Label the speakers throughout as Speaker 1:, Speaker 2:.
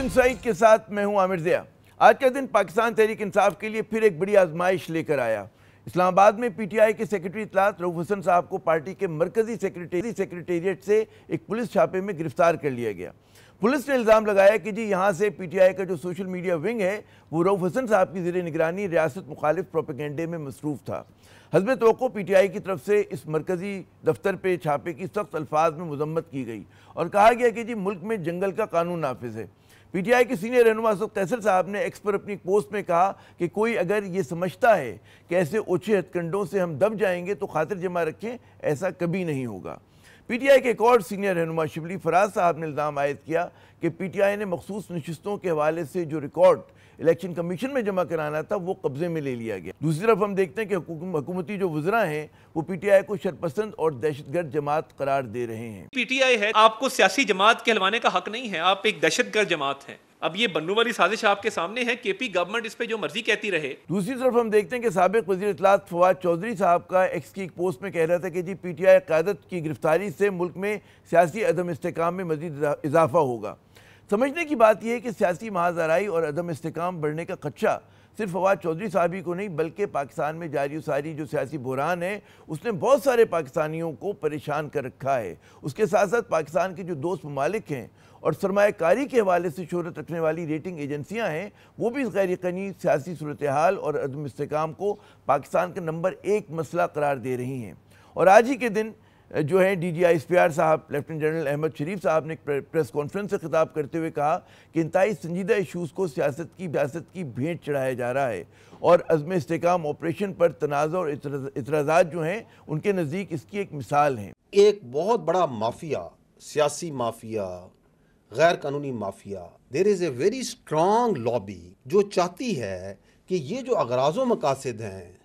Speaker 1: Insight के साथ मैं हूं आमिर ज़िया। आज का दिन पाकिस्तान तहरीक इंसाफ के लिए फिर एक बड़ी आजमाइश लेकर आया। इस्लामाबाद में पीटीआई के सेक्रेटरी इत्तलात रऊफ हसन साहब को पार्टी के मरकजी सेक्रेटेरिएट से एक पुलिस छापे में गिरफ्तार कर लिया गया। पुलिस ने इल्ज़ाम लगाया कि जी यहाँ से पीटीआई का जो सोशल मीडिया विंग है वो रऊफ हसन साहब की ज़ेर निगरानी रियासत मुखालिफ प्रोपेगेंडे में मसरूफ़ था। हस्ब तवक्को पीटीआई की तरफ से इस मरकजी दफ्तर पे छापे की सख्त अल्फाज में मजम्मत की गई और कहा गया कि जी मुल्क में जंगल का कानून नाफिज है। पीटीआई के सीनियर रहनुमा तहसीर साहब ने एक्स पर अपनी पोस्ट में कहा कि कोई अगर ये समझता है कि ऐसे ओछे हथकंडों से हम दब जाएंगे तो खातिर जमा रखें, ऐसा कभी नहीं होगा। पीटीआई के एक और सीनियर रहनुमा शिबली फराज साहब ने इल्ज़ाम आयद किया कि पीटीआई ने मखसूस नशिस्तों के हवाले से जो रिकॉर्ड इलेक्शन कमीशन में जमा कराना था वो कब्जे में ले लिया गया। दूसरी तरफ हम देखते हैं कि हुकूमती जो वज़रा हैं वो पीटीआई को शरपसंद और दहशतगर्द जमात करार दे रहे हैं।
Speaker 2: पीटीआई है, आपको सियासी जमात कहलवाने का हक नहीं है, आप एक दहशतगर्द जमात हैं। अब ये बन्नू वाली साजिश आपके सामने है, केपी गवर्नमेंट इस पे जो मर्जी कहती रहे।
Speaker 1: दूसरी तरफ हम देखते हैं कि साबिक वज़ीर इत्तलात फवाद चौधरी साहब का एक्स की एक पोस्ट में कह रहा था कि जी पीटीआई क़यादत की गिरफ्तारी से मुल्क में सियासी अदम इस्तेकाम में मज़ीद इजाफा होगा। समझने की बात यह है कि सियासी महाजराई और अदम इस्तेकाम बढ़ने का खदशा सिर्फ फवाद चौधरी साहब ही को नहीं बल्कि पाकिस्तान में जारी सारी जो सियासी बुहरान है उसने बहुत सारे पाकिस्तानियों को परेशान कर रखा है। उसके साथ साथ पाकिस्तान के जो दोस्त ममालिक हैं और सरमायाकारी के हवाले से शोहरत रखने वाली रेटिंग एजेंसियां हैं वो भी गैर यकीनी सियासी सूरत हाल और अदम इस्तेकाम को पाकिस्तान का नंबर 1 मसला करार दे रही हैं। और आज ही के दिन जो है DGISPR साहब लेफ्टिनेंट जनरल अहमद शरीफ साहब ने प्रेस कॉन्फ्रेंस से खिताब करते हुए कहा कि इंतहाई संजीदा इशूज़ को सियासत की भेंट चढ़ाया जा रहा है और अज़्म इस्तेकाम ऑपरेशन पर तनाज़ा और इतराज़ात जो हैं उनके नज़दीक इसकी एक मिसाल हैं।
Speaker 3: एक बहुत बड़ा माफिया, सियासी माफिया, गैर कानूनी mafia, there is a very strong lobby जो चाहती है कि ये जो अगराज़ो मकासद हैं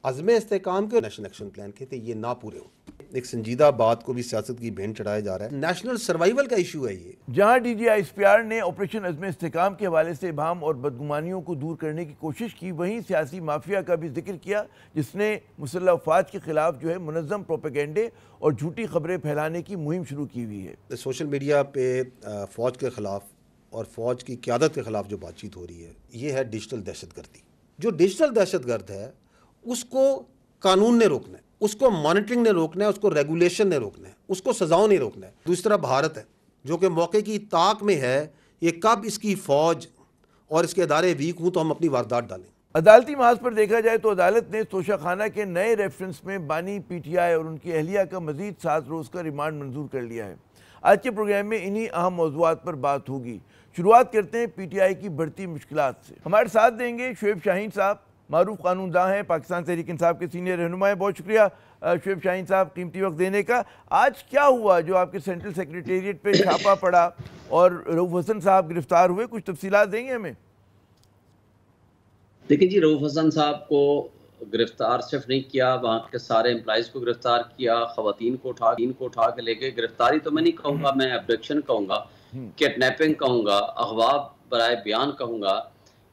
Speaker 3: अज़्म इस्तेकाम के नेशनल एक्शन प्लान के थे ये ना पूरे हो। एक संजीदा बात को भी सियासत की भेंट चढ़ाया जा रहा है। नेशनल सर्वाइवल का इशू है ये।
Speaker 1: जहां DGISPR ने ऑपरेशन अज़्म इस्तेकाम के हवाले से इबाहम और बदगुमानियों को दूर करने की कोशिश की, वहीं सियासी माफिया का भी जिक्र किया जिसने मुसल्लह अफवाज के खिलाफ जो है मुनज़्ज़म प्रोपेगेंडे और झूठी खबरें फैलाने की मुहिम शुरू की हुई है।
Speaker 3: सोशल मीडिया पे फ़ौज के ख़िलाफ़ और फ़ौज की क़यादत के ख़िलाफ़ जो बातचीत हो रही है ये है डिजिटल दहशतगर्दी। जो डिजिटल दहशतगर्द है उसको कानून ने रोकना है, उसको मॉनिटरिंग ने रोकना है, उसको रेगुलेशन ने रोकना है, उसको सजाओं ने रोकना है। दूसरी तरफ भारत है जो कि मौके की ताक में है, ये कब इसकी फ़ौज और इसके अदारे वीक हों तो हम अपनी वारदात डालें।
Speaker 1: अदालती महाज पर देखा जाए तो अदालत ने तोशाखाना के नए रेफरेंस में बानी पीटीआई और उनकी अहलिया का मजीद 7 रोज़ का रिमांड मंजूर कर लिया है। आज के प्रोग्राम में इन्हीं अहम मौज़ूआत पर बात होगी। शुरुआत करते हैं पीटीआई की बढ़ती मुश्किलात से। हमारे साथ देंगे शुएब शाहीन साहब, मारूफ कानूनदां हैं, पाकिस्तान तहरीक इंसाफ के सीनियर रहनुमा हैं। बहुत शुक्रिया शुएब शाहीन साहब कीमती वक्त देने का। आज क्या हुआ जो आपके सेंट्रल सेक्रेटेरिएट पे छापा पड़ा और रऊफ हसन साहब गिरफ्तार हुए, कुछ तफसीलात देंगे हमें?
Speaker 4: देखिए जी, रऊफ हसन साहब को गिरफ्तार सिर्फ नहीं किया, वहाँ के सारे एम्प्लॉइज़ को गिरफ्तार किया, खवातीन को उठा के लेके, गिरफ्तारी तो मैं नहीं कहूँगा, मैं एब्डक्शन कहूँगा, किडनैपिंग कहूँगा, अगवा बराए बयान कहूँगा,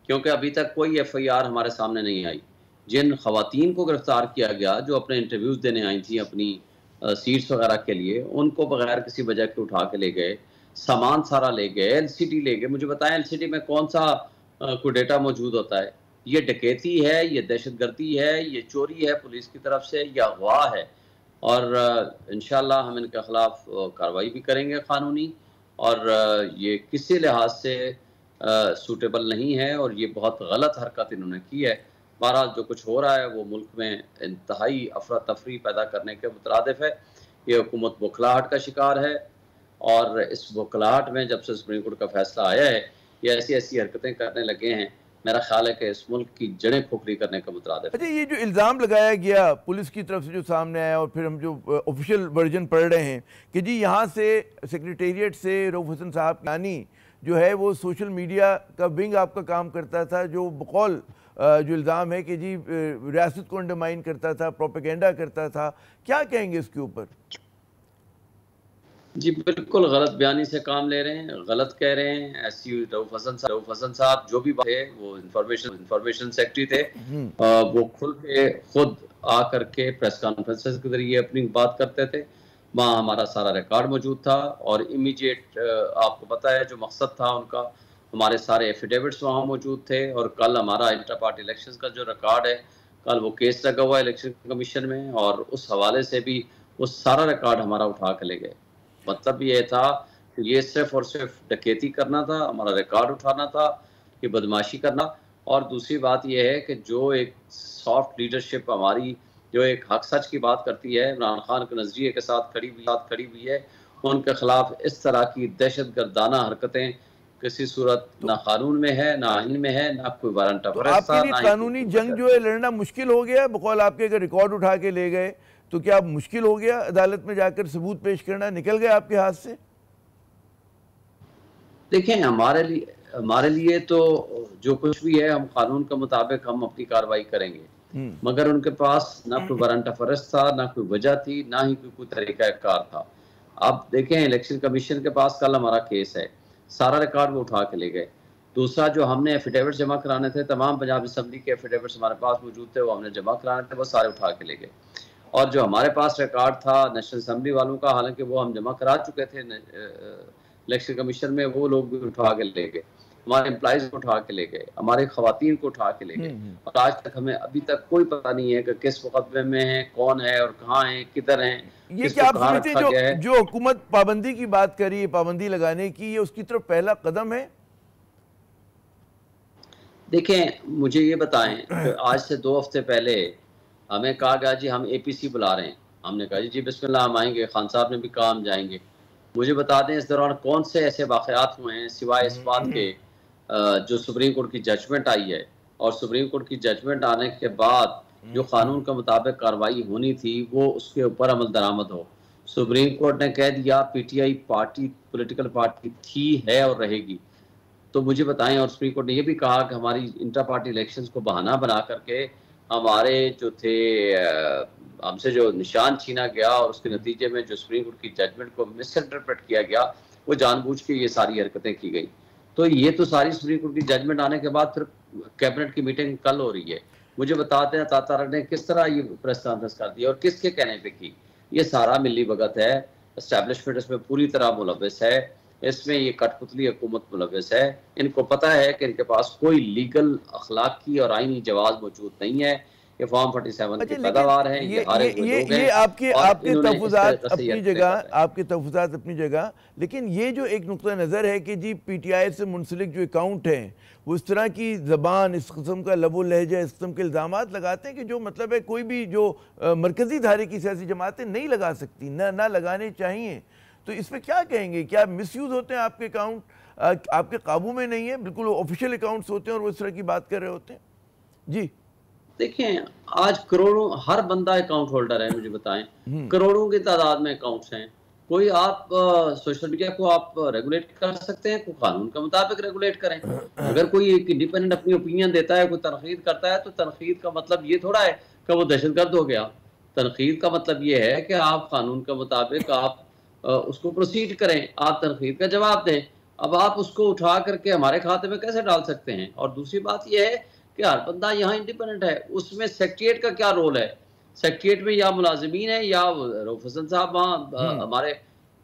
Speaker 4: क्योंकि अभी तक कोई FIR हमारे सामने नहीं आई। जिन खवातीन को गिरफ्तार किया गया जो अपने इंटरव्यूज़ देने आई थी अपनी सीट्स वगैरह के लिए, उनको बगैर किसी वजह के उठा के ले गए, सामान सारा ले गए, LCD ले गए। मुझे बताएं LCD में कौन सा कोई डेटा मौजूद होता है? ये डकैती है, ये दहशतगर्दी है, ये चोरी है पुलिस की तरफ से, या अगवा है। और इंशाल्लाह हम इनके ख़िलाफ़ कार्रवाई भी करेंगे कानूनी, और ये किसी लिहाज से सूटेबल नहीं है और ये बहुत गलत हरकत इन्होंने की है। बहरहाल जो कुछ हो रहा है वो मुल्क में इंतहाई अफरा तफरी पैदा करने के मुतरादिफ है। ये हुकूमत बौखलाहट का शिकार है और इस बौखलाहट में जब से सुप्रीम कोर्ट का फैसला आया है ये ऐसी ऐसी हरकतें करने लगे हैं, मेरा ख्याल है कि इस मुल्क की जड़ें खोखली करने का मुतरादिफ।
Speaker 1: अच्छा, ये जो इल्ज़ाम लगाया गया पुलिस की तरफ से जो सामने आया और फिर हम जो ऑफिशियल वर्जन पढ़ रहे हैं कि जी यहाँ से सेक्रेटेरिएट से रऊफ हसन साहब यानी जो है वो सोशल मीडिया का विंग आपका काम करता था, जो बकौल जो इल्ज़ाम है कि जी रियासत को अंडरमाइन करता था, प्रोपेगेंडा करता था, क्या कहेंगे इसके ऊपर?
Speaker 4: जी बिल्कुल गलत बयानी से काम ले रहे हैं, गलत कह रहे हैं। ऐसी रऊफ हसन साहब जो भी थे वो इंफॉर्मेशन सेक्रेटरी थे, वो खुल के खुद आ करके प्रेस कॉन्फ्रेंसेस के जरिए अपनी बात करते थे। वहाँ हमारा सारा रिकॉर्ड मौजूद था और इमीडिएट आपको पता है जो मकसद था उनका, हमारे सारे एफिडेविट्स वहाँ मौजूद थे। और कल हमारा इंटर पार्टी इलेक्शंस का जो रिकॉर्ड है, कल वो केस लगा हुआ है इलेक्शन कमीशन में, और उस हवाले से भी वो सारा रिकॉर्ड हमारा उठा के ले गए। मतलब ये था कि ये सिर्फ और सिर्फ डकैती करना था, हमारा रिकॉर्ड उठाना था, ये बदमाशी करना। और दूसरी बात ये है कि जो एक सॉफ्ट लीडरशिप हमारी जो एक हक सच की बात करती है, इमरान खान के नजरिए के साथ खड़ी हुई है, उनके खिलाफ इस तरह की दहशत गर्दाना हरकतें किसी सूरत ना कानून में है, ना आइन में है, ना कोई वारंट ऑफ अरेस्ट।
Speaker 1: आपके लिए कानूनी जंग जो है लड़ना मुश्किल हो गया? बकौल आपके अगर रिकॉर्ड उठा के ले गए तो क्या मुश्किल हो गया अदालत में जाकर सबूत पेश करना? निकल गया आपके हाथ से?
Speaker 4: देखें, हमारे लिए तो जो कुछ भी है हम कानून के मुताबिक हम अपनी कार्रवाई करेंगे, मगर उनके पास ना कोई वारंट ऑफ अरेस्ट था, ना कोई वजह थी, ना ही कोई तरीका कार था। अब देखें, इलेक्शन कमीशन के पास कल हमारा केस है, सारा रिकॉर्ड वो उठा के ले गए। दूसरा, जो हमने एफिडेविट जमा कराने थे, तमाम पंजाब असम्बली के एफिडेविट्स हमारे पास मौजूद थे, वो हमने जमा कराने थे, वो सारे उठा के ले गए। और जो हमारे पास रिकॉर्ड था नेशनल असम्बली वालों का, हालांकि वो हम जमा करा चुके थे इलेक्शन कमीशन में, वो लोग भी उठा के ले गए, हमारे एम्प्लॉइज को उठा के ले गए, हमारे खवातीन को उठा के ले गए। और आज तक हमें अभी तक कोई पता नहीं है कि किस मुकदमे में है, कौन है और कहाँ है, किधर है।
Speaker 1: ये क्या आप समझते हैं जो हुकूमत पाबंदी की बात करी है, पाबंदी लगाने की, ये उसकी तरफ पहला कदम है?
Speaker 4: देखें, मुझे ये बताएं कि आज से 2 हफ्ते पहले हमें कहा गया जी हम APC बुला रहे हैं। हमने कहा जी बिस्मिल्लाह हम आएंगे, खान साहब ने भी कहा हम जाएंगे। मुझे बता दें इस दौरान कौन से ऐसे वाक़यात हुए हैं सिवाय इस बात के जो सुप्रीम कोर्ट की जजमेंट आई है, और सुप्रीम कोर्ट की जजमेंट आने के बाद जो कानून के मुताबिक कार्रवाई होनी थी वो उसके ऊपर अमल दरामद हो। सुप्रीम कोर्ट ने कह दिया PTI पार्टी पॉलिटिकल पार्टी थी, है और रहेगी। तो मुझे बताएं, और सुप्रीम कोर्ट ने यह भी कहा कि हमारी इंटर पार्टी इलेक्शंस को बहाना बना करके हमारे जो थे हमसे जो निशान छीना गया, और उसके नतीजे में जो सुप्रीम कोर्ट की जजमेंट को मिस इंटरप्रेट किया गया, वो जानबूझ के ये सारी हरकतें की गई। तो ये तो सारी सुप्रीम कोर्ट की जजमेंट आने के बाद फिर कैबिनेट की मीटिंग कल हो रही है। मुझे बताते हैं तातारा ने किस तरह ये प्रेस कॉन्फ्रेंस कर दी और किसके कहने पे की। ये सारा मिली भगत है, एस्टैब्लिशमेंट इसमें पूरी तरह मुलव्वस है, इसमें ये कठपुतली हुकूमत मुलव्वस है। इनको पता है कि इनके पास कोई लीगल, अखलाकी और आईनी जवाब मौजूद नहीं है। ये फॉर्म 47 की पैदावार है।
Speaker 1: ये आपके तहफ़्फ़ुज़ात अपनी जगह, आपके तहफ़्फ़ुज़ात अपनी जगह, लेकिन ये जो एक नुक्ता नज़र है कि जी PTI से मुंसलिक जो अकाउंट हैं वो इस तरह की ज़बान, इस किस्म का लबो लहजा, इस किस्म के इल्ज़ामात लगाते हैं कि जो मतलब है कोई भी जो मरकज़ी धारे की सियासी जमातें नहीं लगा सकती, ना लगाने चाहिए। तो इस पर क्या कहेंगे? क्या मिसयूज़ होते हैं आपके अकाउंट? आपके काबू में नहीं है, बिल्कुल ऑफिशियल अकाउंट्स होते हैं और वो इस तरह की बात कर रहे होते हैं? जी
Speaker 4: देखें, आज करोड़ों, हर बंदा अकाउंट होल्डर है। मुझे बताएं, करोड़ों की तादाद में अकाउंट्स हैं। कोई आप सोशल मीडिया को आप रेगुलेट कर सकते हैं, कोई कानून के मुताबिक रेगुलेट करें। अगर कोई एक इंडिपेंडेंट अपनी ओपिनियन देता है, कोई तनकीद करता है, तो तनकीद का मतलब ये थोड़ा है कि वो दहशतगर्द हो गया। तनकीद का मतलब ये है कि आप कानून के मुताबिक आप उसको प्रोसीड करें, आप तनकीद का जवाब दें। अब आप उसको उठा करके हमारे खाते में कैसे डाल सकते हैं? और दूसरी बात यह है कि हर बंदा यहाँ इंडिपेंडेंट है, उसमें सेक्रेटरीट का क्या रोल है? सेक्रेटरीट में या मुलाजिमीन है या रऊफ हसन साहब वहाँ हमारे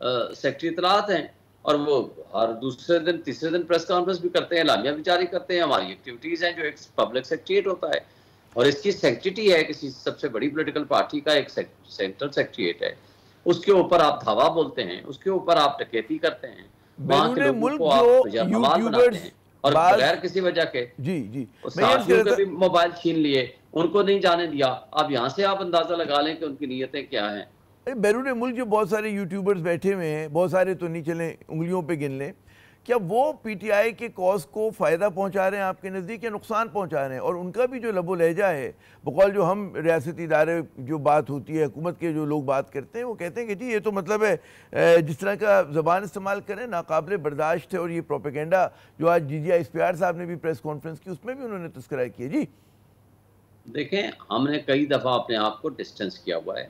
Speaker 4: सेक्रेटरी इत्तलात हैं, और वो हर दूसरे दिन तीसरे दिन प्रेस कॉन्फ्रेंस भी करते हैं, एलामिया भी जारी करते हैं। हमारी एक्टिविटीज़ हैं जो एक पब्लिक सेक्रेटरीट होता है, और इसकी सेक्रेटरी है किसी सबसे बड़ी पॉलिटिकल पार्टी का एक सेंट्रल सेक्रेटरीट है। उसके ऊपर आप धावा बोलते हैं, उसके ऊपर आप डकैती करते हैं, वहाँ के लोगों को आप जमात बनाते हैं, और बगैर किसी वजह के
Speaker 1: जी
Speaker 4: साथियों के भी मोबाइल छीन लिए, उनको नहीं जाने दिया। अब यहाँ से आप अंदाजा लगा लें कि उनकी नीयतें क्या हैं।
Speaker 1: बैरून मुल्क जो बहुत सारे यूट्यूबर्स बैठे हुए हैं, बहुत सारे तो नहीं चले उंगलियों पे गिन लें, क्या वो PTI के कॉज को फ़ायदा पहुंचा रहे हैं आपके नज़दीक या नुकसान पहुंचा रहे हैं? और उनका भी जो लबो लहजा है, बकौल जो हम रियासती इदारे जो बात होती है, हुकूमत के जो लोग बात करते हैं, वो कहते हैं कि जी ये तो मतलब है जिस तरह का ज़बान इस्तेमाल करें नाकाबिल बर्दाश्त है। और ये प्रोपेगेंडा जो आज DGI इस्पियार साहब ने भी प्रेस कॉन्फ्रेंस की, उसमें भी उन्होंने तस्करा किया। जी
Speaker 4: देखें, हमने कई दफ़ा अपने आप को डिस्टेंस किया हुआ है।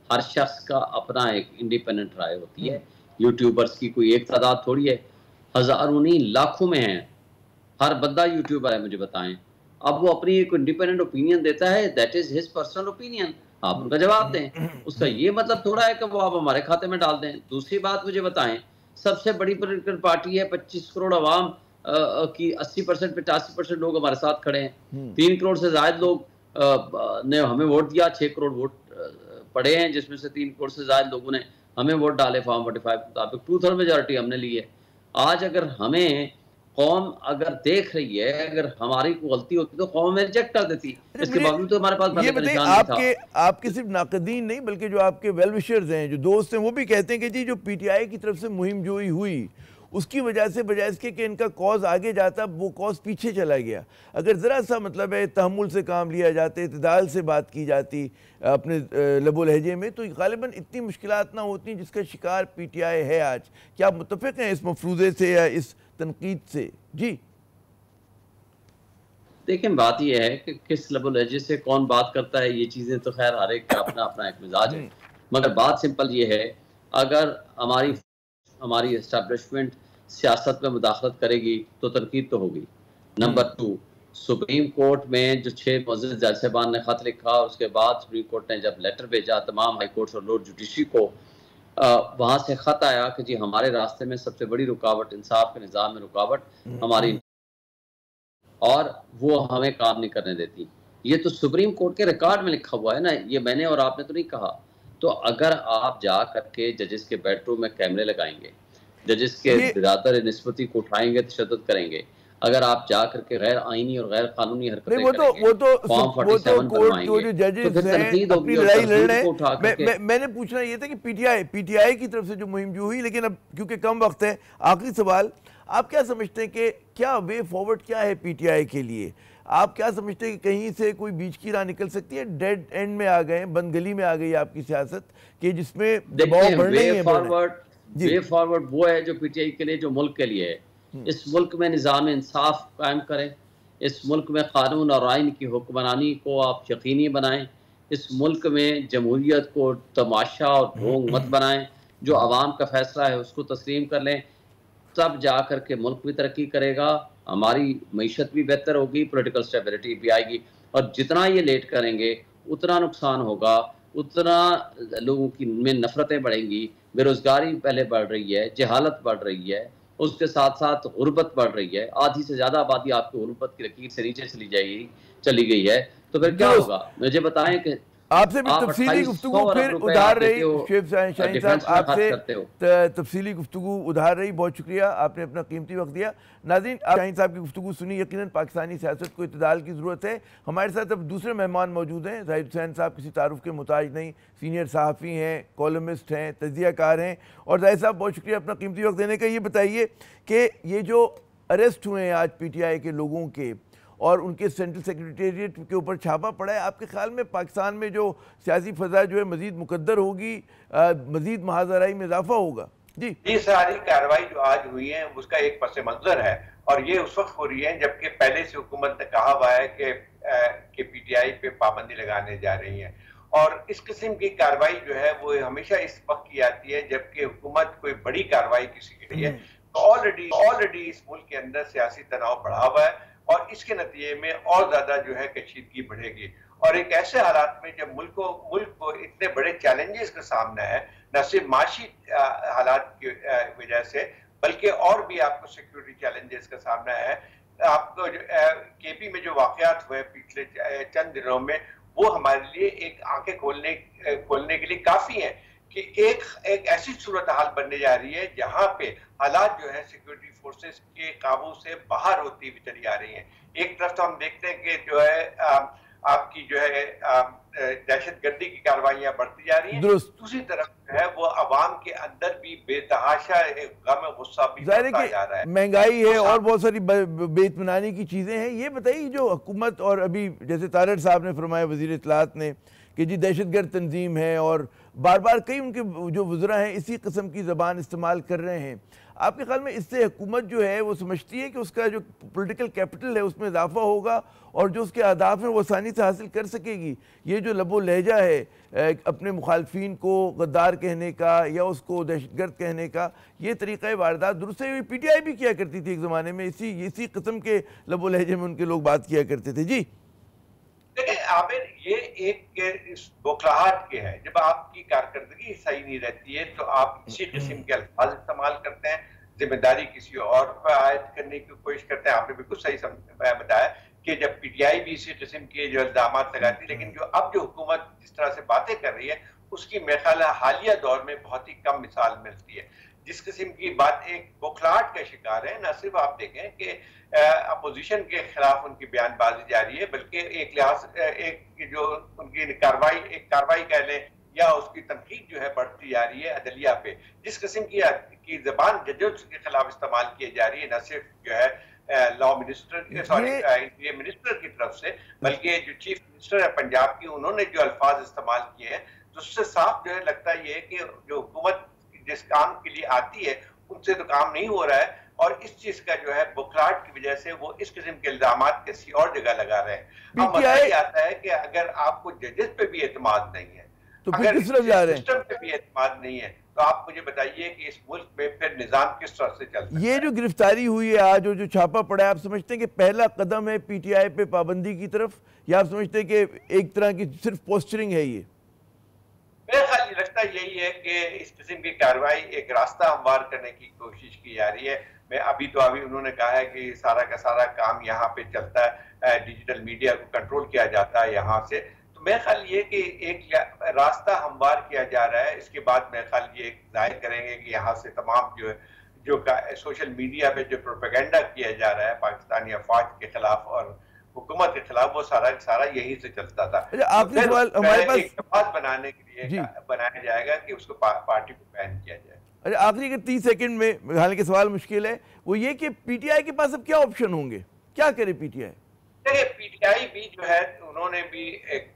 Speaker 4: हर शख्स का अपना एक इंडिपेंडेंट राय होती है। यूट्यूबर्स की कोई एक तादाद थोड़ी है, हज़ारों नहीं लाखों में हैं। हर बंदा यूट्यूबर है, मुझे बताएं। अब वो अपनी एक इंडिपेंडेंट ओपिनियन देता है, that is his personal opinion. आप उनका जवाब दें। उसका ये मतलब थोड़ा है कि वो आप हमारे खाते में डाल दें। दूसरी बात मुझे बताएं, सबसे बड़ी पोलिटिकल पार्टी है, 25 करोड़ अवाम की 80% 85% लोग हमारे साथ खड़े हैं। 3 करोड़ से ज्यादा लोग ने हमें वोट दिया, 6 करोड़ वोट पड़े हैं, जिसमें से 3 करोड़ से ज्यादा लोगों ने हमें वोट डाले फॉर्म 45 के मुताबिक। 2/3 मेजोरिटी हमने ली है। आज अगर हमें कौम अगर देख रही है, अगर हमारी कोई गलती होती तो कौम में रिजेक्ट कर देती। इसके बावजूद तो हमारे पास
Speaker 1: ये बताइए, आपके सिर्फ नाकदीन नहीं बल्कि जो आपके वेल विशर्स हैं, जो दोस्त हैं, वो भी कहते हैं कि जी जो पीटीआई की तरफ से मुहिम जोई हुई उसकी वजह से बजाय इसके कि इनका कॉज आगे जाता, वो कॉज पीछे चला गया। अगर ज़रा सा मतलब है तहम्मुल से काम लिया जाता, इत्तेदाल से बात की जाती अपने लबो लहजे में, तो गालिबन इतनी मुश्किलात ना होती जिसका शिकार पीटीआई है आज। क्या आप मुत्तफ़िक़ हैं इस मफरूज़े से या इस तनकीद से? जी
Speaker 4: देखिए, बात यह है कि किस लबो लहजे से कौन बात करता है, ये चीज़ें तो खैर हर एक का अपना अपना एक मिजाज है। मगर बात सिंपल ये है, अगर हमारी एस्टैब्लिशमेंट सियासत में मुदाखलत करेगी तो तनकीद तो होगी। नंबर 2, सुप्रीम कोर्ट में जो 6 मुअज़्ज़िज़ जज साहबान ने खत लिखा, उसके बाद सुप्रीम कोर्ट ने जब लेटर भेजा तमाम हाई कोर्ट्स और लॉर्ड जुडिशरी को, वहाँ से खत आया कि जी हमारे रास्ते में सबसे बड़ी रुकावट, इंसाफ के निज़ाम में रुकावट हमारी, और वो हमें काम नहीं करने देती। ये तो सुप्रीम कोर्ट के रिकॉर्ड में लिखा हुआ है ना, ये मैंने और आपने तो नहीं कहा। तो अगर आप जा करके जजेस के बेडरूम में कैमरे लगाएंगे, जजेस के बिरादर निस्बती को उठाएंगे, तशद्दुद करेंगे, अगर आप जा करके गैर आईनी और गैर कानूनी हरकतें करेंगे, फॉर्म 47 बनवाएंगे, तो फिर तनकीद होगी और तनकीद को उठा करके।
Speaker 1: मैंने पूछना ये था कि पीटीआई की तरफ से जो मुहिम जो हुई, लेकिन अब क्योंकि कम वक्त है, आखिरी सवाल, आप क्या समझते हैं कि क्या वे फॉरवर्ड क्या है पीटीआई के लिए? आप क्या समझते हैं कि कहीं से कोई बीच की राह निकल सकती है? डेड एंड में आ गए, बंद गली में आ गई आपकी सियासत कि जिसमें दबाव बढ़ नहीं है।
Speaker 4: वे फॉरवर्ड वो है जो पीटीआई के लिए, जो मुल्क के लिए है। इस मुल्क में निज़ाम इंसाफ कायम करें, इस मुल्क में कानून और आइन की हुक्मरानी को आप यकीनी बनाएं, इस मुल्क में जमहूरियत को तमाशा और ढोंग मत बनाएं, जो आवाम का फैसला है उसको तस्लीम कर लें, तब जा कर के मुल्क भी तरक्की करेगा, हमारी मईशत भी बेहतर होगी, पॉलिटिकल स्टेबिलिटी भी आएगी। और जितना ये लेट करेंगे उतना नुकसान होगा, उतना लोगों की में नफरतें बढ़ेंगी, बेरोजगारी पहले बढ़ रही है, जहालत बढ़ रही है, उसके साथ साथ गुर्बत बढ़ रही है। आधी से ज़्यादा आबादी आपकी गुर्बत की लकीर से नीचे चली गई है। तो फिर क्या होगा, मुझे बताएं कि
Speaker 1: आपसे भी तफसीली गुफ्तगू फिर उधार रही शेख शाहीन साहब, आपसे तफसीली गुफ्तगू उधार रही। बहुत शुक्रिया, आपने अपना कीमती वक्त दिया। नाज़रीन, आप शाहीन साहब की गुफ्तगू सुनी। यकीनन पाकिस्तानी सियासत को इत्तेदाल की ज़रूरत है। हमारे साथ अब दूसरे मेहमान मौजूद हैं। जाहिद हुसैन साहब किसी तारुफ के मुताज नहीं, सीनियर सहाफ़ी हैं, कॉलमिस्ट हैं, तज्ज़ियाकार हैं। और जाहिद साहब, बहुत शुक्रिया अपना कीमती वक्त देने का। ये बताइए कि ये जो अरेस्ट हुए हैं आज पीटीआई के लोगों के और उनके सेंट्रल सेक्रेटेरिएट के ऊपर छापा पड़ा है, आपके ख्याल में पाकिस्तान में जो सियासी फ़ज़ा जो है मज़ीद मुकद्दर होगी, मज़ीद महाजराई में इजाफा होगा? जी,
Speaker 5: ये सारी कार्रवाई जो आज हुई है उसका एक पस मंजर है, और ये उस वक्त हो रही है जबकि पहले से हुकूमत ने कहा हुआ है कि पीटीआई पे पाबंदी लगाने जा रही है। और इस किस्म की कार्रवाई जो है वो हमेशा इस वक्त की आती है जबकि हुकूमत कोई बड़ी कार्रवाई किसी के लिए, तो ऑलरेडी इस मुल्क के अंदर सियासी तनाव बढ़ा हुआ है और इसके नतीजे में और ज्यादा जो है कशीदगी बढ़ेगी। और एक ऐसे हालात में जब मुल्क को इतने बड़े चैलेंजेस का सामना है, न सिर्फ माशी हालात की वजह से बल्कि और भी आपको सिक्योरिटी चैलेंजेस का सामना है। आपको केपी में जो वाकयात हुए पिछले चंद दिनों में, वो हमारे लिए एक आंखें खोलने के लिए काफी है कि एक ऐसी सूरत हाल बनने जा रही है जहां पे हालात जो है सिक्योरिटी फोर्सेस के काबू से बाहर होती हुई चली आ रही हैं। एक तरफ तो हम देखते हैं कि जो है आपकी जो है दहशतगर्दी की कार्रवाइयां बढ़ती जा रही हैं, दूसरी तरफ जो है वो अवाम के अंदर भी बेतहाशा गम गुस्सा भी बढ़ता जा रहा है।
Speaker 1: महंगाई है और बहुत सारी बेइत्मीनानी की चीजें हैं। ये बताइए, जो हुकूमत और अभी जैसे तारड़ साहब ने फरमाया, वजीर इत्तलात ने, कि जी दहशतगर्द तंजीम है और बार बार कई उनके जो वज़रा हैं इसी किस्म की ज़बान इस्तेमाल कर रहे हैं, आपके ख्याल में इससे हुकूमत जो है वो समझती है कि उसका जो पॉलिटिकल कैपिटल है उसमें इजाफा होगा और जो उसके अहदाफ हैं वो आसानी से हासिल कर सकेगी? ये जो लबो लहजा है अपने मुखालफिन को गद्दार कहने का या उसको दहशतगर्द कहने का, ये तरीक़ा वारदात दुरुस्त है, पीटीआई भी किया करती थी एक ज़माने में, इसी किस्म के लबो लहजे में उनके लोग बात किया करते थे। जी
Speaker 5: देखिए आमिर, ये एक इस बौखलाहट के है। जब आपकी कारकर्दगी सही नहीं रहती है तो आप इसी किस्म के अल्फाज इस्तेमाल करते हैं, जिम्मेदारी किसी और पर आयद करने की कोशिश करते हैं। आपने बिल्कुल सही बताया कि जब पीटीआई भी इसी किस्म के जो इल्जाम लगाती है, लेकिन जो अब जो हुकूमत जिस तरह से बातें कर रही है उसकी मेरे ख्याल हालिया दौर में बहुत ही कम मिसाल मिलती है। जिस किस्म की बात एक बौखलाहट का शिकार है, न सिर्फ आप देखें कि अपोजिशन के खिलाफ उनकी बयानबाजी जारी है, बल्कि एक लिहाज एक जो उनकी कार्रवाई कह लें या उसकी तनकीद जो है बढ़ती जा रही है अदलिया पे। जिस किस्म की जबान जजेस के खिलाफ इस्तेमाल की जा रही है, न सिर्फ जो है लॉ मिनिस्टर इंटीरियर मिनिस्टर की तरफ से, बल्कि जो चीफ मिनिस्टर है पंजाब की, उन्होंने जो अल्फाज इस्तेमाल किए हैं, तो उससे साफ जो है लगता ये है कि जो हुकूमत जिस काम के लिए आती है उनसे तो काम नहीं हो रहा है, और इस चीज का जो है बुखलाहट की वजह से वो इस किस्म के इल्जाम किसी और जगह लगा रहे हैं। अब मसला ये आता है कि अगर आपको जजेस पे भी एतमाद नहीं है,
Speaker 1: तो फिर किस तरफ जा रहे हैं,
Speaker 5: सिस्टम पे भी एतमाद नहीं है, तो आप मुझे बताइए कि इस मुल्क में फिर निजाम किस तरह से चलता है।
Speaker 1: ये जो गिरफ्तारी हुई है आज और जो छापा पड़ा है, आप समझते हैं कि पहला कदम है पीटीआई पे पाबंदी की तरफ, या आप समझते हैं कि एक तरह की सिर्फ पोस्टरिंग है? ये
Speaker 5: मेरा ख्याल लगता यही है कि इस किस्म की कार्रवाई एक रास्ता हमवार करने की कोशिश की जा रही है। अभी उन्होंने कहा है कि सारा का सारा काम यहाँ पे चलता है, डिजिटल मीडिया को कंट्रोल किया जाता है यहाँ से। तो मेरा ख्याल ये कि एक रास्ता हमवार किया जा रहा है। इसके बाद मेरा ख्याल ये जाहिर करेंगे कि यहाँ से तमाम जो सोशल मीडिया पे जो प्रोपेगेंडा किया जा रहा है पाकिस्तानी अफवाज के खिलाफ और हुकूमत के खिलाफ, वो सारा यहीं से चलता था।
Speaker 1: आपने सवाल हमारे पास
Speaker 5: एक बनाने के लिए बनाया जाएगा कि उसको पार्टी को बैन किया जाए।
Speaker 1: अरे आखिरी के 30 सेकंड में, हालांकि सवाल मुश्किल है, वो ये कि पीटीआई के पास अब क्या ऑप्शन होंगे, क्या करे पीटीआई?
Speaker 5: देखिए पीटीआई भी जो है उन्होंने भी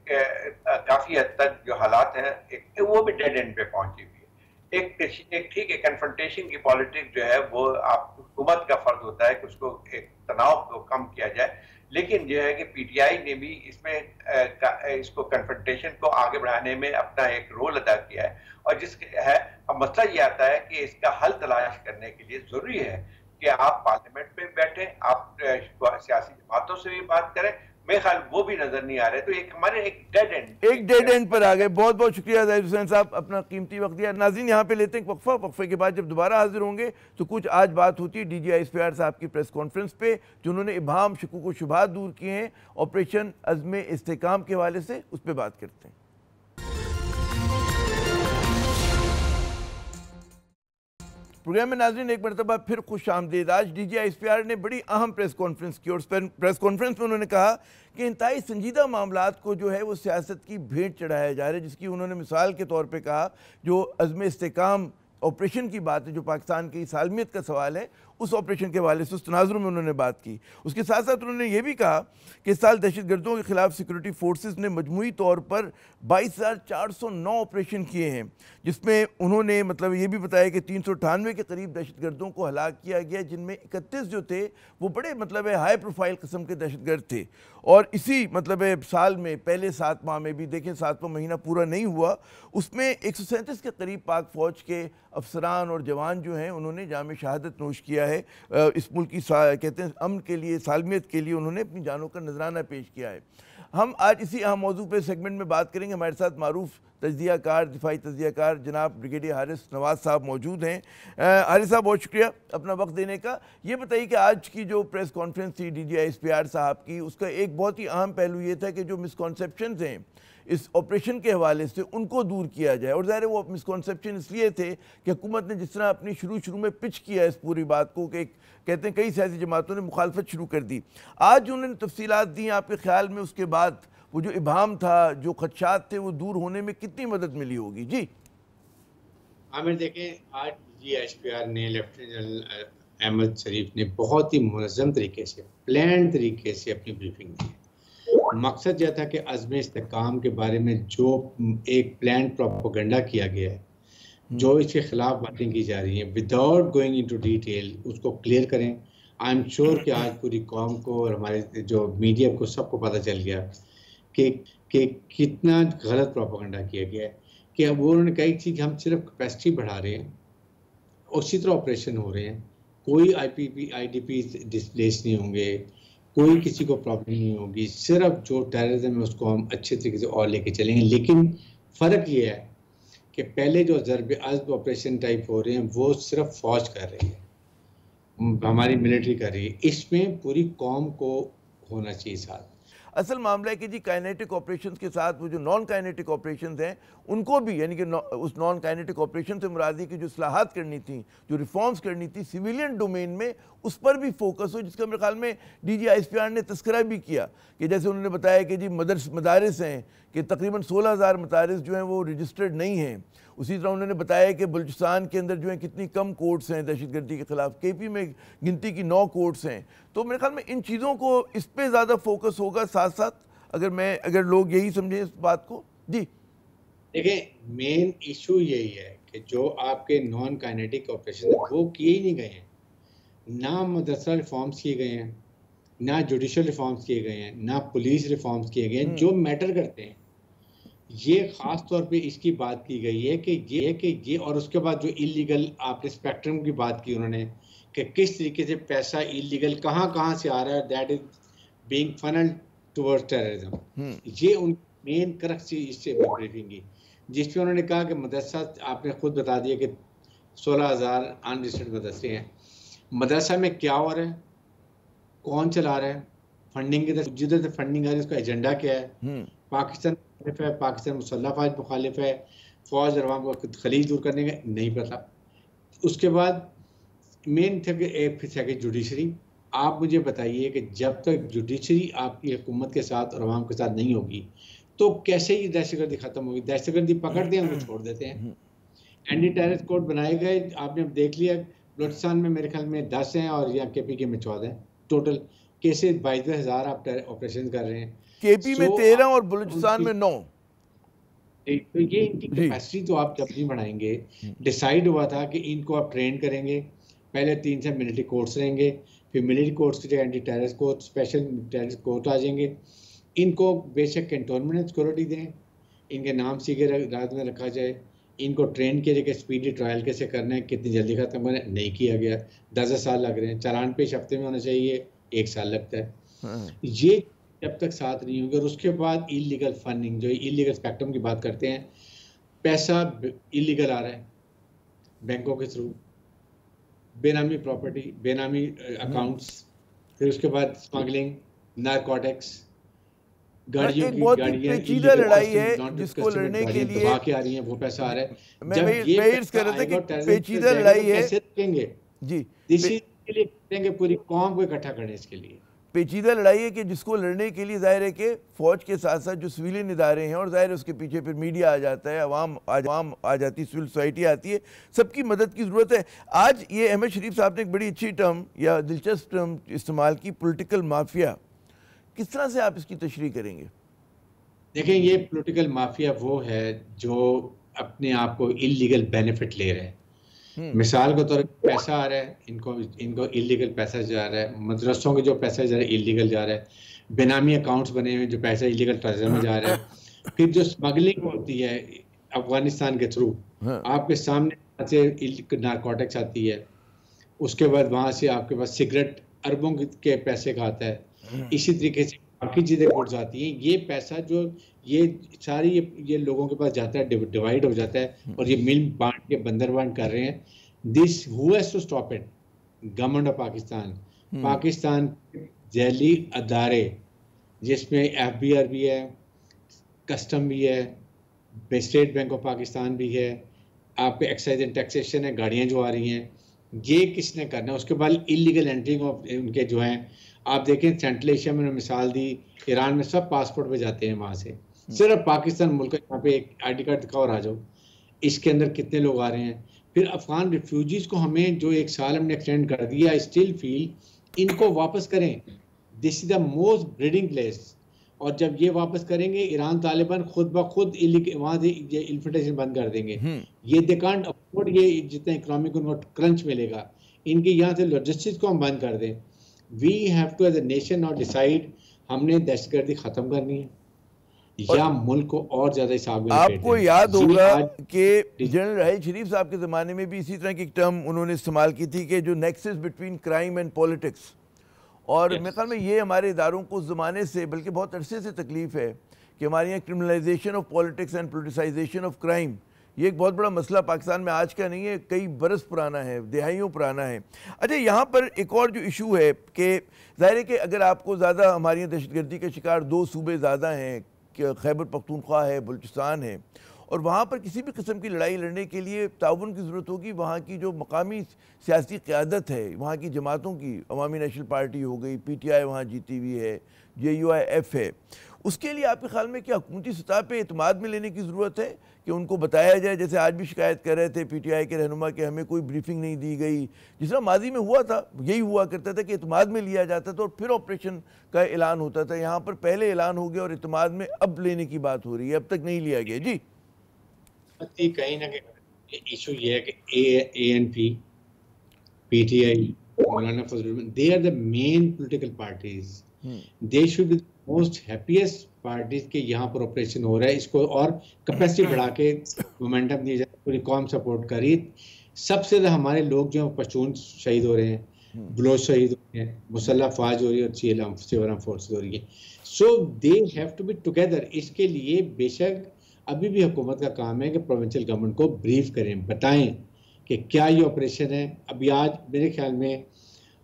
Speaker 5: काफी हद तक जो हालात हैं वो भी डेड एंड पे पहुंची हुई है। एक ठीक है, कन्फ्रंटेशन की पॉलिटिक्स जो है वो आप हुकूमत का फर्ज होता है कि उसको एक तनाव को कम किया जाए, लेकिन जो है कि पीटीआई ने भी इसमें इसको कन्फ्रंटेशन को आगे बढ़ाने में अपना एक रोल अदा किया है। और अब मसला ये आता है कि इसका हल तलाश करने के लिए जरूरी है कि आप पार्लियामेंट में बैठे, आप सियासी जमातों से भी बात करें। मेरे ख्याल वो भी नजर नहीं आ रहे, तो एक डेड एंड
Speaker 1: पर आ गए। बहुत बहुत शुक्रिया ज़ाहिर हुसैन साहब, अपना कीमती वक्त दिया। नाज़रीन यहाँ पे लेते हैं वक्फा, वक्फे के बाद जब दोबारा हाजिर होंगे तो कुछ आज बात होती है DGI साहब की प्रेस कॉन्फ्रेंस पे, जो उन्होंने इबाम शकूक व शुबहात दूर किए हैं ऑपरेशन अज़्म इस्तेकाम के हवाले से, उस पर बात करते हैं। प्रोग्राम में नाज़रीन एक मरतबा फिर खुश आमदीद। आज DGI ने बड़ी अहम प्रेस कॉन्फ्रेंस की और प्रेस कॉन्फ्रेंस में उन्होंने कहा कि इंतहाई संजीदा मामलात को जो है वो सियासत की भेंट चढ़ाया जा रहा है, जिसकी उन्होंने मिसाल के तौर पे कहा जो अज़्म इस्तेकाम ऑपरेशन की बात है, जो पाकिस्तान की सालमियत का सवाल है, उस ऑपरेशन के हवाले से उस तनाजुर में उन्होंने बात की। उसके साथ साथ उन्होंने ये भी कहा कि इस साल दहशतगर्दों के खिलाफ सिक्योरिटी फोर्सेस ने मजमूई तौर पर 22,409 ऑपरेशन किए हैं, जिसमें उन्होंने मतलब ये भी बताया कि 398 के करीब दहशतगर्दों को हलाक किया गया, जिनमें 31 जो थे वो बड़े हाई प्रोफाइल किस्म के दहशतगर्द थे। और इसी साल में पहले 7 माह में भी देखें, 7वां महीना पूरा नहीं हुआ, उसमें 137 के करीब पाक फ़ौज के अफसरान और जवान जो हैं उन्होंने जाम शहादत नोश किया है। इस मुल्क की कहते हैं अमन के लिए, सालमियत के लिए उन्होंने अपनी जानों का नजराना पेश किया है। हम आज इसी अहम मौजू पे सेगमेंट में बात करेंगे। हमारे साथ मारूफ तजज़ियाकार, दिफाई तजज़ियाकार जनाब ब्रिगेडियर हारिस नवाज़ साहब मौजूद हैं। हारिस साहब बहुत शुक्रिया अपना वक्त देने का। ये बताइए कि आज की जो प्रेस कॉन्फ्रेंस थी DGI साहब की, उसका एक बहुत ही अहम पहलू ये था कि जो मिसकॉन्सेप्शंस हैं इस ऑपरेशन के हवाले से उनको दूर किया जाए। और ज़ाहिर वो मिसकॉन्सेप्शन इसलिए थे कि हुकूमत ने जिस तरह अपनी शुरू में पिच किया इस पूरी बात को, कि कहते हैं कई सियासी जमातों ने मुखालफत शुरू कर दी। आज उन्होंने तफसीलात दी, आपके ख्याल में उसके बाद वो जो इबाम था, जो खदशात थे, वो दूर होने में कितनी मदद मिली होगी? जी
Speaker 6: आमिर, देखें आज DGI ने लेफ्टिनेंट जनरल अहमद शरीफ ने बहुत ही मुनज़्ज़म तरीके से, प्लान तरीके से अपनी ब्रीफिंग दी। मकसद यह था कि अज़्म इस्तेकाम के बारे में जो एक प्लान प्रोपेगेंडा किया गया है, जो इसके खिलाफ बातें की जा रही हैं, विदाउट गोइंग इनटू डिटेल उसको क्लियर करें। आई एम श्योर कि आज पूरी कौम को और हमारे जो मीडिया को सबको पता चल गया कि कितना गलत प्रोपेगेंडा किया गया है। कि अब वो उन्होंने कही थी कि हम सिर्फ कैपेसिटी बढ़ा रहे हैं, उसी तरह ऑपरेशन हो रहे हैं, कोई IDP डिस्प्लेस नहीं होंगे, कोई किसी को प्रॉब्लम नहीं होगी। सिर्फ जो टेररिज्म है उसको हम अच्छे तरीके से और लेके चलेंगे। लेकिन फ़र्क ये है कि पहले जो ज़रब अज़ब ऑपरेशन टाइप हो रहे हैं वो सिर्फ फ़ौज कर रही है, हमारी मिलिट्री कर रही है, इसमें पूरी कौम को होना चाहिए साथ।
Speaker 1: असल मामला है कि जी काइनेटिक ऑपरेशंस के साथ वो जो नॉन काइनेटिक ऑपरेशंस हैं उनको भी, यानी कि उस नॉन काइनेटिक ऑपरेशन से मुराद है कि जो इस्लाहात करनी थी, जो रिफॉर्म्स करनी थी सिविलियन डोमेन में, उस पर भी फोकस हो, जिसका मेरे ख्याल में DGISPR ने तस्करा भी किया कि जैसे उन्होंने बताया कि जी मदारिस हैं कि तकरीबन 16,000 मदारिस जो हैं वो रजिस्टर्ड नहीं हैं। उसी तरह उन्होंने बताया कि बलूचिस्तान के अंदर जो है कितनी कम कोर्ट्स हैं दहशतगर्दी के ख़िलाफ़, KP में गिनती की 9 कोर्ट्स हैं। तो मेरे ख्याल में इन चीज़ों को इस पे ज़्यादा फोकस होगा साथ साथ, अगर लोग यही समझें इस बात को। जी
Speaker 6: देखिए, मेन इशू यही है कि जो आपके नॉन काइनेटिक ऑपरेशन वो किए ही नहीं गए हैं, ना मदरसा रिफॉर्म्स किए गए हैं, ना जुडिशल रिफॉर्म्स किए गए हैं, ना पुलिस रिफॉर्म्स किए गए हैं जो मैटर करते हैं। ये ख़ास तौर पे इसकी बात की गई है कि ये और उसके बाद जो इलीगल आपने स्पेक्ट्रम की बात की उन्होंने कि किस तरीके से पैसा इलीगल कहाँ से आ रहा है, that is being funnelled towards terrorism. ये उन मेन क्रक्स इससे ब्रीफिंग की, जिसमें उन्होंने कहा कि मदरसा, आपने खुद बता दिया कि 16,000 अनरजिस्टर्ड मदरसे हैं। मदरसा में क्या हो रहा है, कौन चला रहा है, फंडिंग जिधर से फंडिंग आ रही है उसका एजेंडा क्या है, पाकिस्तान मुखालिफ है, पाकिस्तान मुसल्लह फ़ौज मुखालिफ है, फ़ौज अवाम को खलीज दूर करने का नहीं पता। उसके बाद मेन थे कि एक फिर है जुडिशरी। आप मुझे बताइए कि जब तक जुडिशरी आपकी हुकूमत के साथ और अवाम के साथ नहीं होगी तो कैसे ये दहशतगर्दी ख़त्म होगी। दहशतगर्दी पकड़ते हैं, उनको छोड़ देते हैं। एंटी टेररिस्ट कोड बनाए गए, आपने देख लिया, बलूचिस्तान में मेरे ख्याल में 10 हैं और यहाँ KP में 14 हैं। टोटल केसेस 22,000 आप ऑपरेशन कर रहे हैं।
Speaker 1: KP में 13 और बलूचिस्तान में 9।
Speaker 6: तो ये इनकी कैपेसिटी तो आप जब भी बढ़ाएंगे, डिसाइड हुआ था कि इनको आप ट्रेन करेंगे। पहले 3 से मिलिट्री कोर्ट्स रहेंगे, फिर मिलिट्री कोर्ट्स की जगह anti terrorist court, special terrorist court आ जाएंगे। इनको बेशक कैंटोनमेंट सिक्योरिटी दें, इनके नाम सीखे रात में रखा जाए, इनको ट्रेन किया जाए स्पीडी ट्रायल कैसे करना है, कितनी जल्दी खत्म करना है। नहीं किया गया, 10 साल लग रहे हैं। चालान पेश हफ्ते में होना चाहिए, 1 साल लगता है। ये जब तक साथ नहीं होंगे। और उसके बाद इलीगल फंडिंग, जो इलीगल स्पेक्ट्रम की बात करते हैं, पैसा इलीगल आ रहा है बैंकों के थ्रू, बेनामी प्रॉपर्टी, बेनामी अकाउंट्स, फिर उसके बाद स्मगलिंग, नारकोटिक्स, गाड़ियों की
Speaker 1: पेचीदा लड़ाई है जिसको लड़ने के लिए
Speaker 6: दबा के आ रही है, वो पैसा आ रहा है।
Speaker 1: जब ये कर रहे थे कि पेचीदा लड़ाई है,
Speaker 6: कैसे रखेंगे
Speaker 1: जी,
Speaker 6: इसी के लिए करेंगे, पूरी कौम को इकट्ठा करने इसके लिए
Speaker 1: पेचीदा लड़ाई है कि जिसको लड़ने के लिए जाहिर है कि फ़ौज के साथ साथ जो सिविलियन इदारे हैं, और जाहिर है उसके पीछे फिर मीडिया आ जाता है, अवाम आ जाती है, सिविल सोसाइटी आती है, सबकी मदद की ज़रूरत है। आज ये अहमद शरीफ साहब ने एक बड़ी अच्छी टर्म या दिलचस्प टर्म इस्तेमाल की, पॉलिटिकल माफिया। किस तरह से आप इसकी तशरीह करेंगे?
Speaker 6: देखें, ये पॉलिटिकल माफिया वो है जो अपने आप को इलीगल बेनिफिट ले रहे हैं। मिसाल के तौर पर पैसा आ रहा है, इनको इलीगल पैसा जा रहा है, मदरसों के जो पैसा जा रहा है इलीगल जा रहा है, बेनामी अकाउंट्स बने हुए जो पैसा इलीगल ट्रांसफर में जा रहा है। फिर जो स्मगलिंग होती है अफगानिस्तान के थ्रू, आपके सामने से नारकोटिक्स आती है, उसके बाद वहाँ से आपके पास सिगरेट अरबों के पैसे का आता है, इसी तरीके से बाकी चीज़ें गुड्स आती हैं। ये पैसा जो ये सारी ये लोगों के पास जाता है, डिवाइड हो जाता है, और ये मिल बांट के बंदर बांट कर रहे हैं। This who has to stop it? Government of Pakistan. Pakistan जैली अदारे जिसमें FBR भी है, कस्टम भी है, स्टेट बैंक ऑफ पाकिस्तान भी है, आपके एक्साइज एंड टैक्सेशन है, गाड़ियाँ जो आ रही हैं, ये किसने करना है? उसके बाद इलीगल एंट्रिंग ऑफ उनके जो हैं, आप देखें सेंट्रल एशिया में मिसाल दी, ईरान में सब पासपोर्ट पे जाते हैं, वहाँ से सिर्फ पाकिस्तान मुल्क है, यहाँ पे एक ID कार्ड दिखाओ और आ जाओ। इसके अंदर कितने लोग आ रहे हैं? फिर अफगान रिफ्यूजीज को हमें जो 1 साल हमने एक्सटेंड कर दिया, आई स्टिल फील इनको वापस करें। This is the most breeding place. और जब ये वापस करेंगे, ईरान तालिबान खुद ब खुद वहाँ से ये इन्फिल्ट्रेशन बंद कर देंगे। ये दे कांट अफोर्ड, ये जितना इकोनॉमिक उनको क्रंच मिलेगा, इनके यहाँ से लॉजिस्टिक्स को हम बंद कर दें। We have to as a nation not decide हमने दहशतगर्दी खत्म करनी है या मुल्क को और ज्यादा हिसाब में।
Speaker 1: आपको याद होगा कि जनरल राहिल शरीफ साहब के ज़माने में भी इसी तरह की एक टर्म उन्होंने इस्तेमाल की थी कि जो nexus between crime and politics, और मेरे ख्याल में ये हमारे इदारों को ज़माने से, बल्कि बहुत अरसे से तकलीफ़ है कि हमारे यहाँ criminalisation of politics and politicisation of crime, ये एक बहुत बड़ा मसला पाकिस्तान में आज का नहीं है, कई बरस पुराना है, दिहाइयों पुराना है। अच्छा, यहाँ पर एक और जो इशू है कि ज़ाहिर है कि अगर आपको ज़्यादा, हमारे यहाँ दहशतगर्दी के शिकार 2 सूबे ज़्यादा हैं, खैबर पख्तूनख्वा है, बलूचिस्तान है, और वहाँ पर किसी भी किस्म की लड़ाई लड़ने के लिए ताउन की ज़रूरत होगी। वहाँ की जो मकामी सियासी क़यादत है, वहाँ की जमातों की, अवामी नेशनल पार्टी हो गई, PTI वहाँ जीती हुई है, JUIF है, उसके लिए आपके ख्याल में क्या हुकूमती सतह पे एतमाद में लेने की ज़रूरत है कि उनको बताया जाए, जैसे आज भी शिकायत कर रहे थे PTI के रहनुमा कि हमें कोई ब्रीफिंग नहीं दी गई, जिस तरह माजी में हुआ था, यही हुआ करता था कि एतमाद में लिया जाता था और फिर ऑपरेशन का ऐलान होता था। यहाँ पर पहले ऐलान हो गया और एतमाद में अब लेने की बात हो रही है, अब तक नहीं लिया गया। जी,
Speaker 6: कहीं ना कहीं इशू ये है कि ANP, PTI, Maulana Fazal, they are the main political parties. They should be the most happiest parties कि यहाँ पर ऑपरेशन हो रहा है, इसको और कैपेसिटी बढ़ा के मोमेंटम दिया जाए, पूरी कौम सपोर्ट करी। सबसे ज़्यादा हमारे लोग जो पश्तून शहीद हो रहे हैं, बलोच शहीद हो रहे हैं, मुसल्लह फौज हो रही है और सिविल फोर्स हो रही है। So they have to be together. इसके लिए बेशक अभी भी हुकूमत का काम है कि प्रोविंशियल गवर्नमेंट को ब्रीफ करें, बताएं कि क्या ये ऑपरेशन है। अभी आज मेरे ख्याल में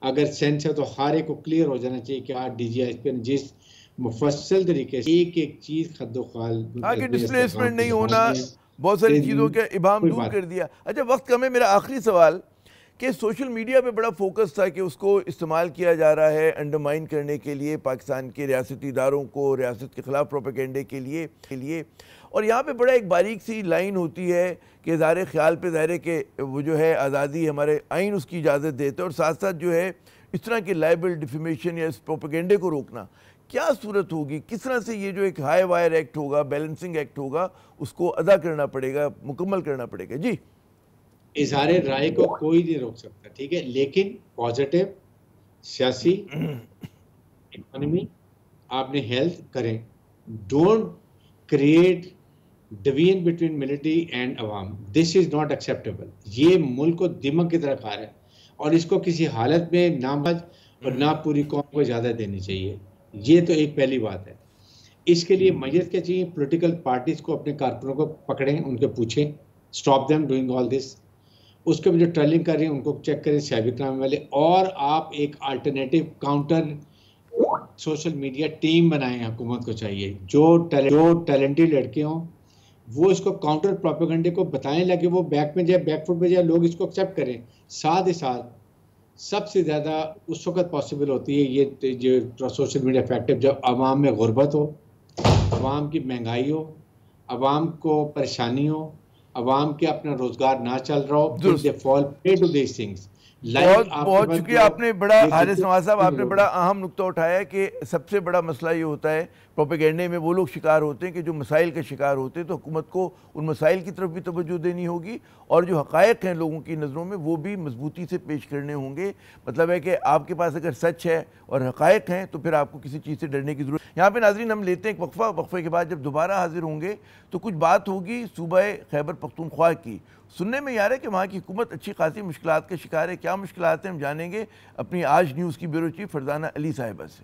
Speaker 6: अगर सेंस है तो हर एक को क्लियर हो जाना चाहिए कि आज DGISP ने जिस मुफस्सल तरीके से एक एक चीज़ खद्दोखाल,
Speaker 1: आगे डिस्प्लेसमेंट नहीं होना, बहुत सारी चीज़ों के इबाम दूर कर दिया। अच्छा, वक्त कम है, मेरा आखिरी सवाल कि सोशल मीडिया पे बड़ा फोकस था कि उसको इस्तेमाल किया जा रहा है अंडरमाइन करने के लिए, पाकिस्तान के रियासती इदारों को रियासत के ख़िलाफ़ प्रोपेगेंडे के लिए और यहाँ पे बड़ा एक बारीक सी लाइन होती है कि ज़ाहिर ख्याल पे ज़ाहिर कि वो जो है आज़ादी, हमारे आइन उसकी इजाज़त देते हैं, और साथ साथ जो है इस तरह के लाइबल डिफेमेशन या इस प्रोपेगेंडे को रोकना, क्या सूरत होगी, किस तरह से ये जो एक हाई वायर एक्ट होगा, बैलेंसिंग एक्ट होगा, उसको अदा करना पड़ेगा, मुकम्मल करना पड़ेगा। जी,
Speaker 6: इज़हारे राय को कोई नहीं रोक सकता, ठीक है, लेकिन पॉजिटिव सियासी इकोनॉमी आपने हेल्थ करें। Don't create division between military and Awam, this is not acceptable. ये मुल्क को दिमक की तरह खा रहा है और इसको किसी हालत में ना मज और ना पूरी कौम को इजाज़त देनी चाहिए। ये तो एक पहली बात है। इसके लिए मजलिस क्या चाहिए, पॉलिटिकल पार्टीज को अपने कारकुनों को पकड़ें, उनके पूछें, stop them doing all this. उसके भी जो ट्रेलिंग कर रहे हैं उनको चेक करें, साइबर क्राइम वाले, और आप एक alternative counter social media team बनाएं। हुकूमत को चाहिए जो टैलेंटेड लड़के हों वो इसको काउंटर प्रोपेगेंडे को बताएं, लगे वो बैक में जाए, बैकफुट में जाए, लोग इसको एक्सेप्ट करें। साथ ही साथ सबसे ज़्यादा उस वक्त पॉसिबल होती है ये जो सोशल मीडिया इफेक्टिव जब आवाम में गुर्बत हो, आवाम की महंगाई हो, आवाम को परेशानी हो, आवाम के अपना रोजगार ना चल रहा हो, they fall prey to these things.
Speaker 1: बहुत शुक्रिया, आपने बड़ा, हारिस नवाज साहब, आपने बड़ा अहम नुक्ता उठाया कि सबसे बड़ा मसला ये होता है प्रोपेगेंडे में वो लोग शिकार होते हैं कि जो मसाइल के शिकार होते हैं, तो हुकूमत को उन मसाइल की तरफ भी तवज्जो देनी होगी और जो हक़ायक़ हैं लोगों की नज़रों में वो भी मजबूती से पेश करने होंगे। मतलब है कि आपके पास अगर सच है और हक़ायक़ हैं तो फिर आपको किसी चीज़ से डरने की ज़रूरत। यहाँ पे नाज़रीन हम लेते हैं एक वक्फ़ा, वक्फ़े के बाद जब दोबारा हाजिर होंगे तो कुछ बात होगी सूबा खैबर पख्तूनख्वा की। सुनने में यार है कि वहाँ की हुकूमत अच्छी खासी मुश्किलात का शिकार है। क्या मुश्किलात हैं हम जानेंगे अपनी आज न्यूज़ की ब्यूरो चीफ फरजाना अली साहिबा से।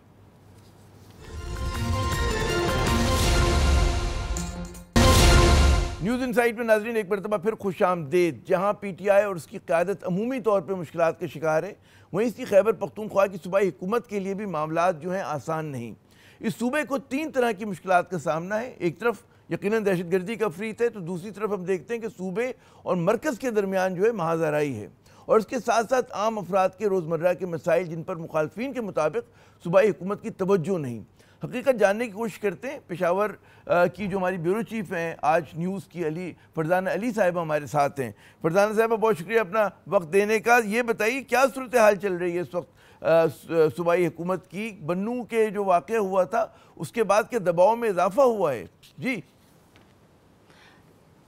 Speaker 1: न्यूज़ इनसाइट में नाज़रीन एक मरतबा फिर खुश आमदेद। जहाँ PTI और उसकी क़यादत अमूमी तौर पर मुश्किलात के शिकार है, वहीं इसकी खैबर पख्तूनख्वा की सूबाई हुकूमत के लिए भी मामलात जो हैं आसान नहीं। इस सूबे को 3 तरह की मुश्किलात का सामना है। एक तरफ यकीनन दहशतगर्दी का अफरीत है, तो दूसरी तरफ हम देखते हैं कि सूबे और मरकज़ के दरमियान जो है महाजराई है, और इसके साथ साथ आम अफराद के रोज़मर्रा के मसाइल जिन पर मुखालफिन के मुताबिक सूबाई हुकूमत की तवज्जो नहीं। हकीकत जानने की कोशिश करते हैं। पेशावर की जो हमारी ब्यूरो चीफ हैं आज न्यूज़ की, फरजाना अली साहिबा हमारे साथ हैं। फरजाना साहिबा, बहुत शुक्रिया अपना वक्त देने का। ये बताइए क्या सूरत हाल चल रही है इस वक्त सूबाई हुकूमत की? बन्नू के जो वाक़या हुआ था उसके बाद के दबाव में इजाफा हुआ है?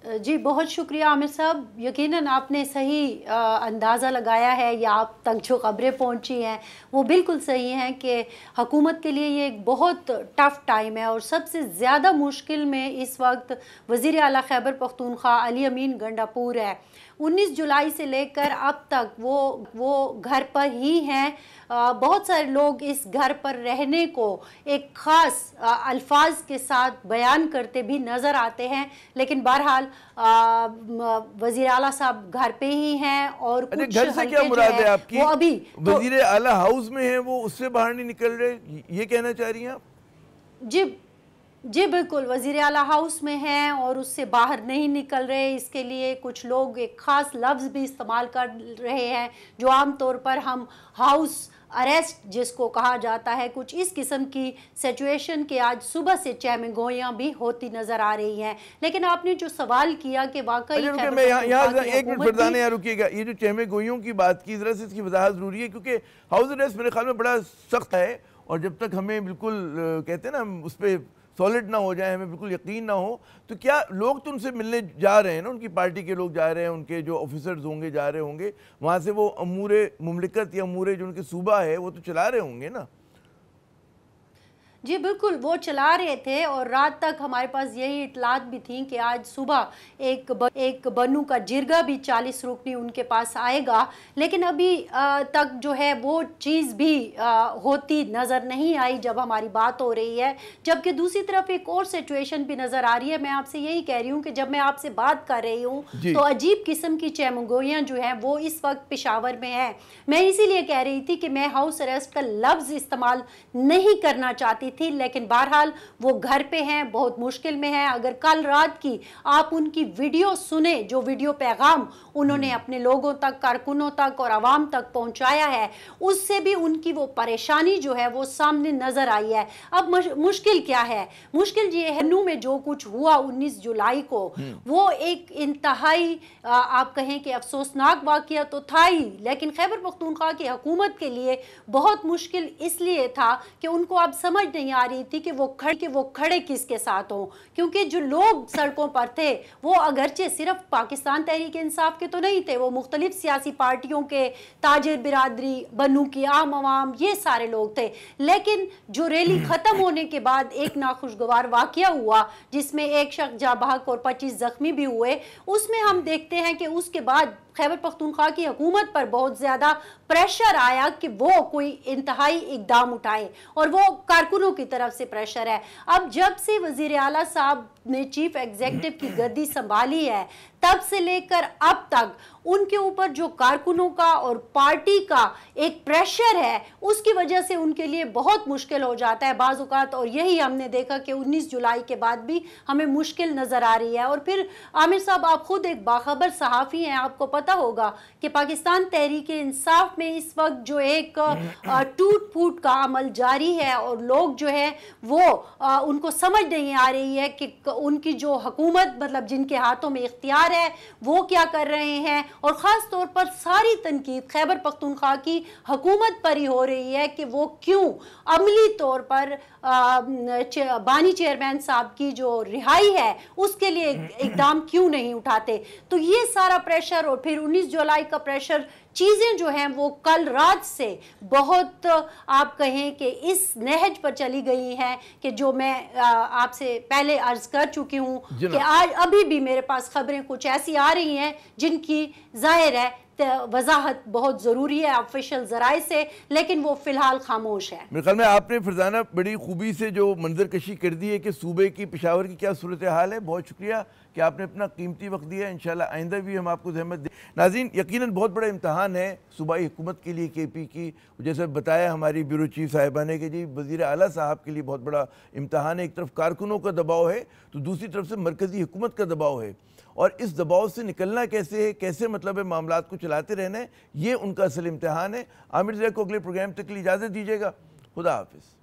Speaker 7: जी बहुत शुक्रिया आमिर साहब। यकीनन आपने सही अंदाज़ा लगाया है या आप तक जो ख़बरें पहुंची हैं वो बिल्कुल सही हैं कि हुकूमत के लिए ये एक बहुत टफ़ टाइम है और सबसे ज़्यादा मुश्किल में इस वक्त वज़ीर आला खैबर पख्तूनख्वा अली अमीन गंडापुर है। 19 जुलाई से लेकर अब तक वो घर पर ही हैं। बहुत सारे लोग इस घर पर रहने को एक ख़ास अल्फाज के साथ बयान करते भी नज़र आते हैं, लेकिन बहरहाल वज़ीर आला साहब घर पे ही हैं और कुछ
Speaker 1: घर से क्या मुराद है आपकी?
Speaker 7: वो अभी
Speaker 1: वज़ीर आला हाउस में है, वो उससे बाहर नहीं निकल रहे, ये कहना चाह रही हैं आप?
Speaker 7: जी बिल्कुल, वज़ीर आला हाउस में हैं और उससे बाहर नहीं निकल रहे। इसके लिए कुछ लोग एक ख़ास लफ्ज़ भी इस्तेमाल कर रहे हैं जो आम तौर पर हम हाउस अरेस्ट जिसको कहा जाता है, कुछ इस किस्म की सिचुएशन के आज सुबह से चहमगोइयाँ भी होती नज़र आ रही हैं। लेकिन आपने जो सवाल किया कि वाकई
Speaker 1: मैं यहाँ एक मिनट फरजाना यहाँ रुकिएगा, ये जो चहमगोइयों की बात की, ज़रा से इसकी वजाहत ज़रूरी है क्योंकि हाउस अरेस्ट मेरे ख्याल में बड़ा सख्त है और जब तक हमें बिल्कुल कहते हैं ना उस पर सॉलिड ना हो जाए, हमें बिल्कुल यकीन ना हो, तो क्या लोग तो उनसे मिलने जा रहे हैं ना, उनकी पार्टी के लोग जा रहे हैं, उनके जो ऑफिसर्स होंगे जा रहे होंगे वहाँ से, वो अमूरे मुमलिकत या अमूरे जो उनके सूबा है वो तो चला रहे होंगे ना?
Speaker 7: जी बिल्कुल, वो चला रहे थे और रात तक हमारे पास यही इतलात भी थी कि आज सुबह एक बनू का जिरगा भी 40 रुकनी उनके पास आएगा, लेकिन अभी तक जो है वो चीज़ भी होती नज़र नहीं आई जब हमारी बात हो रही है। जबकि दूसरी तरफ एक और सिचुएशन भी नज़र आ रही है। मैं आपसे यही कह रही हूँ कि जब मैं आपसे बात कर रही हूँ तो अजीब किस्म की चहमगोइयाँ जो हैं वो इस वक्त पेशावर में हैं। मैं इसीलिए कह रही थी कि मैं हाउस अरेस्ट का लफ्ज़ इस्तेमाल नहीं करना चाहती थी, लेकिन बहरहाल वो घर पे हैं, बहुत मुश्किल में हैं। अगर कल रात की आप उनकी वीडियो सुने, जो वीडियो पैगाम उन्होंने अपने लोगों तक, कारकुनों तक और आवाम तक पहुंचाया है, उससे भी उनकी वो परेशानी जो है वो सामने नजर आई है। अब मुश्किल क्या है? मुश्किल ये है नू में जो कुछ हुआ 19 जुलाई को, वो एक इंतहाई आप कहें कि अफसोसनाक वाकया तो था ही, लेकिन खैबर पख्तूनख्वा की हुकूमत के लिए बहुत मुश्किल इसलिए था कि उनको अब समझ नहीं आ रही थी कि वो खड़े किसके साथ हों, क्योंकि जो लोग सड़कों पर थे वो अगरचे सिर्फ पाकिस्तान तहरीक इंसाफ के तो नहीं थे, वो मुख्तलिफ सियासी पार्टियों के, ताजिर बिरादरी, बनू की आम आवाम, ये सारे लोग थे। लेकिन जो रैली ख़त्म होने के बाद एक नाखुशगवार वाकया हुआ जिसमें एक शख्स जाँ बहक और 25 जख्मी भी हुए, उसमें हम देखते हैं कि उसके बाद खैबर पख्तूनख्वा की हुकूमत पर बहुत ज़्यादा प्रेशर आया कि वो कोई इंतहाई इकदाम उठाए, और वो कारकुनों की तरफ से प्रेशर है। अब जब से वज़ीर आला साहब ने चीफ एग्जीक्यूटिव की गद्दी संभाली है, तब से लेकर अब तक उनके ऊपर जो कारकुनों का और पार्टी का एक प्रेशर है, उसकी वजह से उनके लिए बहुत मुश्किल हो जाता है बाज़ औक़ात। और यही हमने देखा कि 19 जुलाई के बाद भी हमें मुश्किल नज़र आ रही है। और फिर आमिर साहब, आप खुद एक बाखबर सहाफ़ी हैं, आपको पता होगा कि पाकिस्तान तहरीक इंसाफ में इस वक्त जो एक टूट फूट का अमल जारी है और लोग जो है वो उनको समझ नहीं आ रही है कि उनकी जो हुकूमत, मतलब जिनके हाथों में इख्तियार है, वो क्या कर रहे हैं। और ख़ास तौर पर सारी तनकीद खैबर पख्तूनख्वा की हुकूमत पर ही हो रही है कि वो क्यों अमली तौर पर बानी चेयरमैन साहब की जो रिहाई है उसके लिए इकदाम क्यों नहीं उठाते। तो ये सारा प्रेशर और फिर 19 जुलाई का प्रेशर, चीज़ें जो हैं वो कल रात से बहुत आप कहें कि इस नहज पर चली गई हैं कि जो मैं आपसे पहले अर्ज कर चुकी हूँ कि आज अभी भी मेरे पास खबरें कुछ ऐसी आ रही हैं जिनकी जाहिर है वजाहत बहुत ज़रूरी है ऑफिशियल ज़राए से, लेकिन वो फ़िलहाल खामोश है।
Speaker 1: मेरे ख्याल में आपने फरजाना बड़ी खूबी से जो मंजर कशी कर दी है कि सूबे की, पेशावर की क्या सूरत हाल है। बहुत शुक्रिया कि आपने अपना कीमती वक्त दिया। इंशाल्लाह आइंदा भी हम आपको ज़हमत दें। नाज़रीन, यकीनन बहुत बड़ा इम्तहान है सूबाई हुकूमत के लिए, KP की। जैसे बताया हमारी ब्यूरो चीफ साहिबा ने कि जी वज़ीर आला साहब के लिए बहुत बड़ा इम्तहान है। एक तरफ कारकुनों का दबाव है तो दूसरी तरफ से मरकज़ी हुकूमत का दबाव है, और इस दबाव से निकलना कैसे है, कैसे मतलब है मामलात को चलाते रहना है, ये उनका असल इम्तहान है। आमिर ज़ैद को अगले प्रोग्राम तक के लिए इजाज़त दीजिएगा। खुदा हाफिज़।